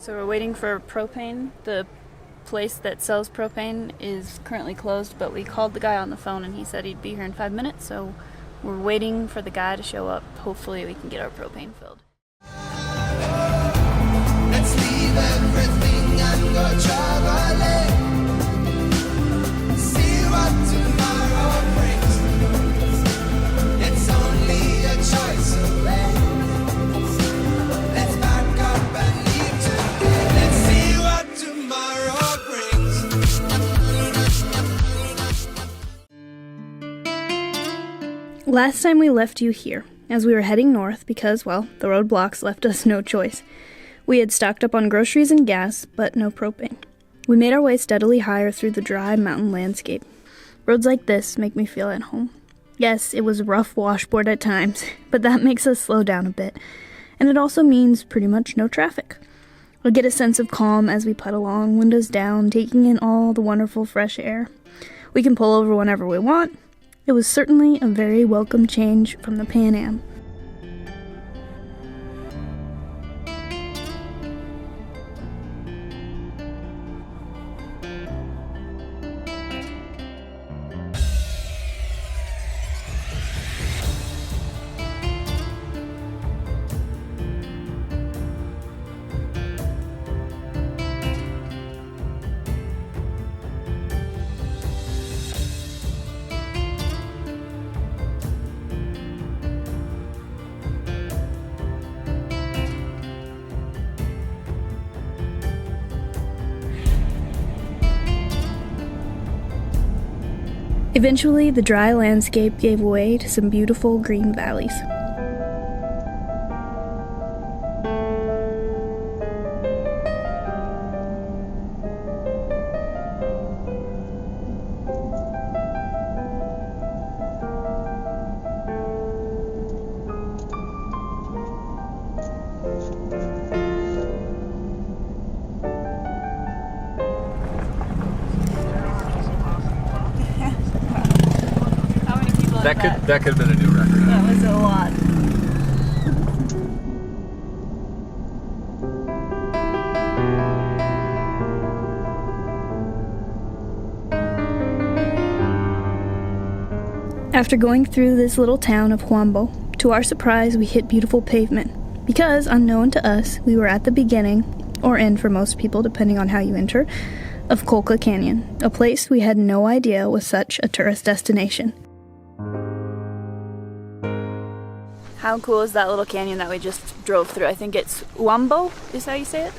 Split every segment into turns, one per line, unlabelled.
So we're waiting for propane. The place that sells propane is currently closed, but we called the guy on the phone and he said he'd be here in 5 minutes, so we're waiting for the guy to show up. Hopefully we can get our propane filled.
Let's leave everything and go traveling. See what tomorrow brings. It's only a choice away. Let's back up and leave today. Let's see what tomorrow brings.
Last time we left you here, as we were heading north because, well, the roadblocks left us no choice. We had stocked up on groceries and gas, but no propane. We made our way steadily higher through the dry mountain landscape. Roads like this make me feel at home. Yes, it was a rough washboard at times, but that makes us slow down a bit. And it also means pretty much no traffic. I get a sense of calm as we putt along, windows down, taking in all the wonderful fresh air. We can pull over whenever we want. It was certainly a very welcome change from the Pan Am. Eventually, the dry landscape gave way to some beautiful green valleys.
That could have been a new record.
That was a lot.
After going through this little town of Huambo, to our surprise we hit beautiful pavement, because, unknown to us, we were at the beginning, or end for most people depending on how you enter, of Colca Canyon, a place we had no idea was such a tourist destination.
How cool is that little canyon that we just drove through? I think it's Huambo is how you say it.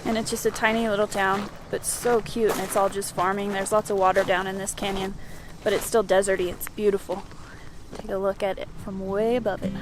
And it's just a tiny little town, but so cute, and it's all just farming. There's lots of water down in this canyon, but it's still deserty. It's beautiful. Take a look at it from way above it.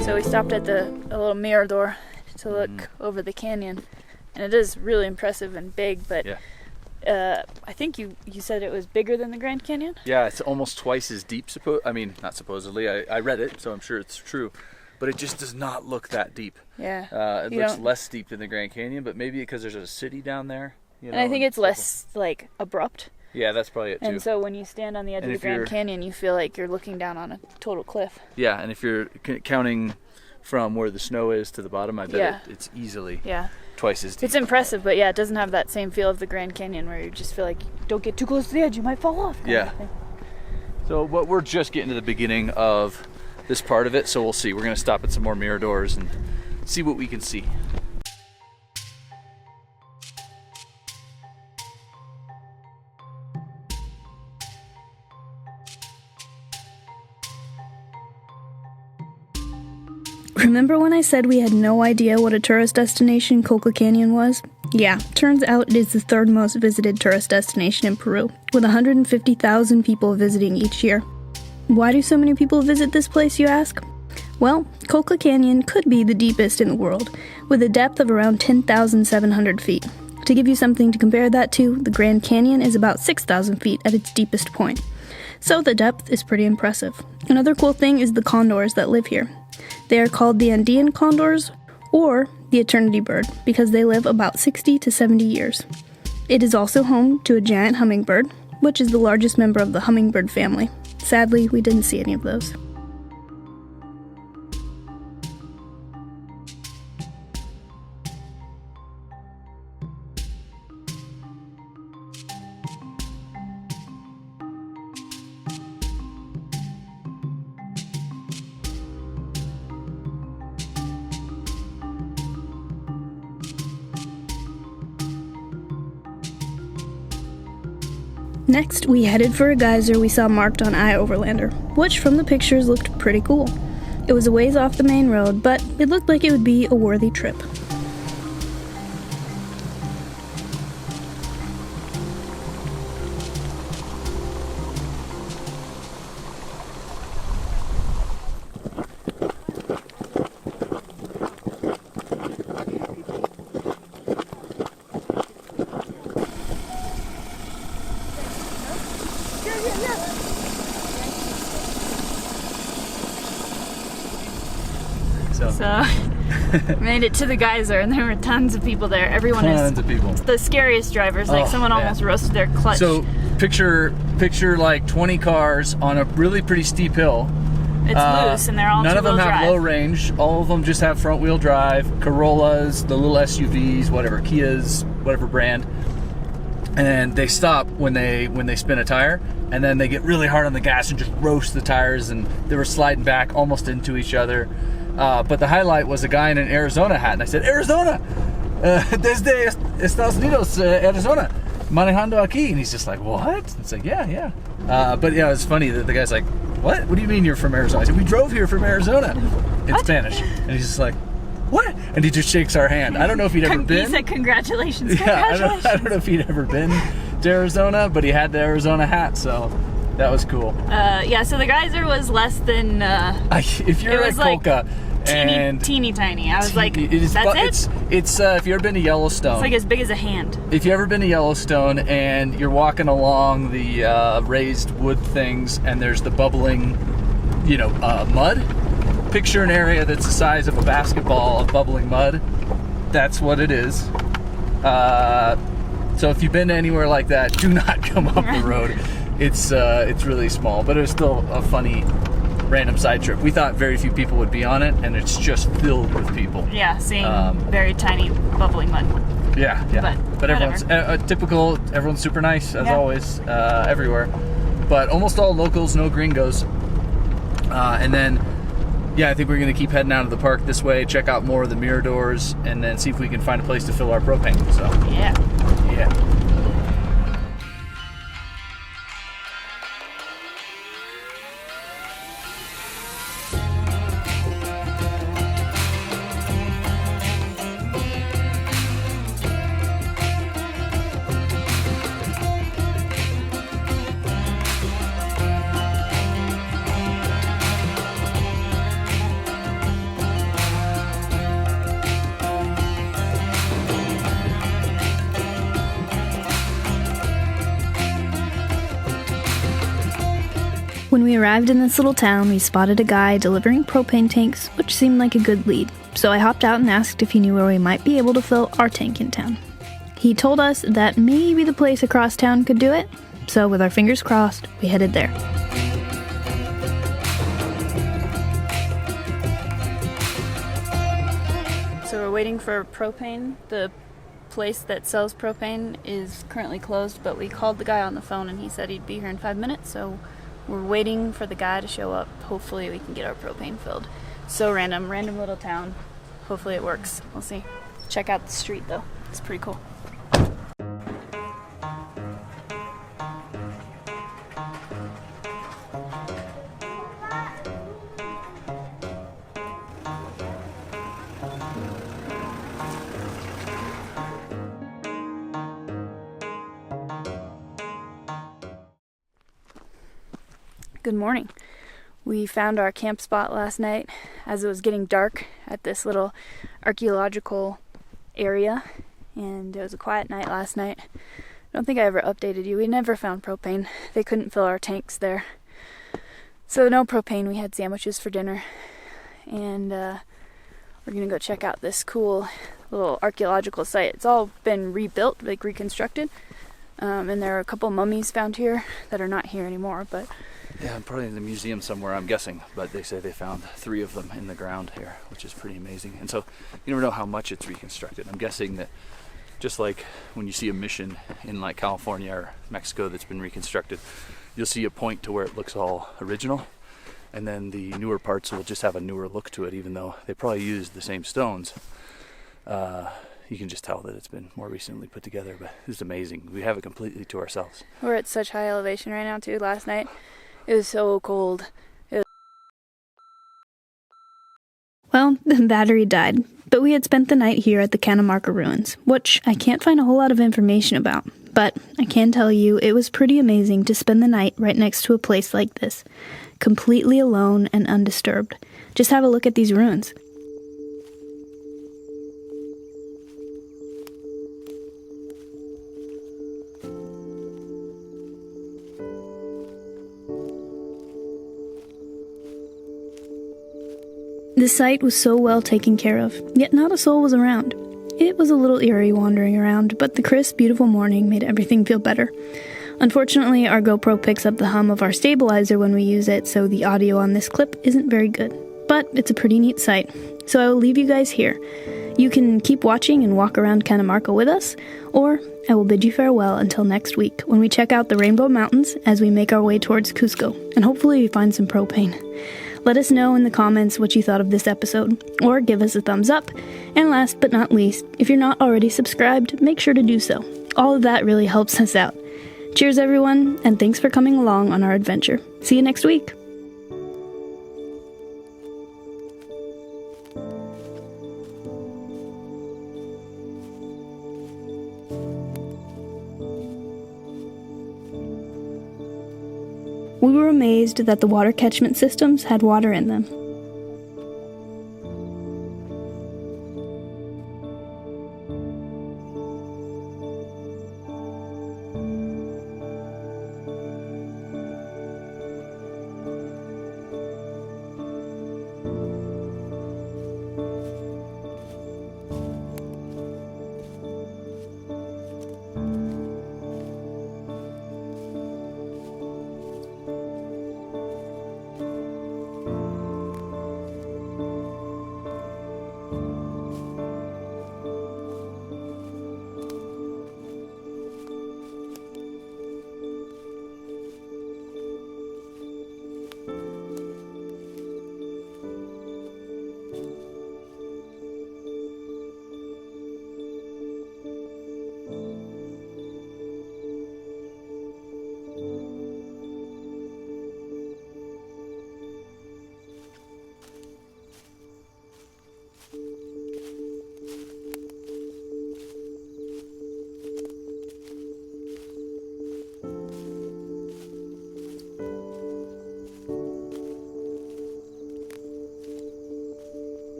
So we stopped at a little mirador to look over the canyon, and it is really impressive and big, but I think you said it was bigger than the Grand Canyon?
Yeah, it's almost twice as deep, not supposedly, I read it, so I'm sure it's true, but it just does not look that deep.
Yeah.
It looks less steep than the Grand Canyon, but maybe because there's a city down there.
And I think it's less, like, abrupt.
Yeah, that's probably it too.
And so when you stand on the edge
And
of the
if
Grand
you're-
Canyon, you feel like you're looking down on a total cliff.
Yeah, and if you're counting from where the snow is to the bottom, I bet
Yeah.
it's easily
Yeah.
twice as deep.
It's impressive, but yeah, it doesn't have that same feel of the Grand Canyon where you just feel like, don't get too close to the edge, you might fall off. kind
Yeah.
of thing.
So we're just getting to the beginning of this part of it, so we'll see. We're going to stop at some more miradors and see what we can see.
Remember when I said we had no idea what a tourist destination Colca Canyon was? Yeah, turns out it is the third most visited tourist destination in Peru, with 150,000 people visiting each year. Why do so many people visit this place, you ask? Well, Colca Canyon could be the deepest in the world, with a depth of around 10,700 feet. To give you something to compare that to, the Grand Canyon is about 6,000 feet at its deepest point. So the depth is pretty impressive. Another cool thing is the condors that live here. They are called the Andean condors, or the eternity bird, because they live about 60 to 70 years. It is also home to a giant hummingbird, which is the largest member of the hummingbird family. Sadly, we didn't see any of those. Next, we headed for a geyser we saw marked on iOverlander, which from the pictures looked pretty cool. It was a ways off the main road, but it looked like it would be a worthy trip.
So, made it to the geyser, and there were tons of people there. Everyone
Tons
is
of people.
the scariest drivers. Like
Oh,
someone
man.
almost roasted their clutch.
So picture like 20 cars on a really pretty steep hill.
it's loose, and they're all
None of them
two-wheel
have
drive.
low range. All of them just have front wheel drive, Corollas, the little SUVs, whatever, Kias, whatever brand. And they stop when they spin a tire, and then they get really hard on the gas and just roast the tires, and they were sliding back almost into each other. But the highlight was a guy in an Arizona hat, and I said, Arizona, desde Estados Unidos, Arizona, manejando aquí. And he's just like, what? It's like, yeah. But yeah, it's funny that the guy's like, what do you mean you're from Arizona? I said, we drove here from Arizona in Spanish. And he's just like, what? And he just shakes our hand. I don't know if he'd ever
He
been.
said, congratulations,
Yeah,
congratulations.
I don't know if he'd ever been to Arizona, but he had the Arizona hat, so that was cool.
Yeah, so the geyser was less than
If you're
it
at
was like
Colca and
teeny tiny. I was like,
it is,
that's it?
It's if you've ever been to Yellowstone.
It's like as big as a hand.
If you've ever been to Yellowstone and you're walking along the raised wood things and there's the bubbling, mud, picture an area that's the size of a basketball of bubbling mud. That's what it is. So if you've been to anywhere like that, do not come up the road. It's really small, but it was still a funny random side trip. We thought very few people would be on it, and it's just filled with people.
Yeah, seeing very tiny bubbling mud.
Yeah. But everyone's typical. Everyone's super nice as
Yeah.
always, everywhere. But almost all locals, no gringos. And then, I think we're gonna keep heading out of the park this way, check out more of the miradors, and then see if we can find a place to fill our propane. So
Yeah.
yeah.
When we arrived in this little town, we spotted a guy delivering propane tanks, which seemed like a good lead. So I hopped out and asked if he knew where we might be able to fill our tank in town. He told us that maybe the place across town could do it, So with our fingers crossed, we headed there.
So we're waiting for propane. The place that sells propane is currently closed, but we called the guy on the phone and he said he'd be here in 5 minutes, so we're waiting for the guy to show up. Hopefully we can get our propane filled. So random little town. Hopefully it works. We'll see. Check out the street though. It's pretty cool. Good morning. We found our camp spot last night as it was getting dark at this little archaeological area, and it was a quiet night last night. I don't think I ever updated you. We never found propane. They couldn't fill our tanks there. So no propane. We had sandwiches for dinner, and we're gonna go check out this cool little archaeological site. It's all been rebuilt, like reconstructed, and there are a couple mummies found here that are not here anymore, but
Yeah, probably in the museum somewhere, I'm guessing, but they say they found 3 of them in the ground here, which is pretty amazing. And so you never know how much it's reconstructed. I'm guessing that just like when you see a mission in like California or Mexico that's been reconstructed, you'll see a point to where it looks all original, and then the newer parts will just have a newer look to it, even though they probably used the same stones. You can just tell that it's been more recently put together, but it's amazing. We have it completely to ourselves.
we're at such high elevation right now too. Last night it was so cold.
Well, the battery died, but we had spent the night here at the Kanamarka Ruins, which I can't find a whole lot of information about, but I can tell you it was pretty amazing to spend the night right next to a place like this, completely alone and undisturbed. Just have a look at these ruins. The site was so well taken care of, yet not a soul was around. It was a little eerie wandering around, but the crisp, beautiful morning made everything feel better. Unfortunately, our GoPro picks up the hum of our stabilizer when we use it, so the audio on this clip isn't very good. But it's a pretty neat site, so I will leave you guys here. You can keep watching and walk around Kanamarka with us, or I will bid you farewell until next week when we check out the Rainbow Mountains as we make our way towards Cusco, and hopefully we find some propane. Let us know in the comments what you thought of this episode, or give us a thumbs up. And last but not least, if you're not already subscribed, make sure to do so. All of that really helps us out. Cheers everyone, and thanks for coming along on our adventure. See you next week! We were amazed that the water catchment systems had water in them.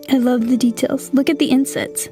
I love the details. Look at the insets.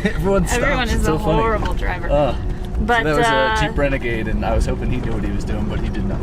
Everyone stops.
Everyone is
It's
a
so funny.
horrible driver.
But
But
that was a Jeep Renegade, and I was hoping he knew what he was doing, but he did not.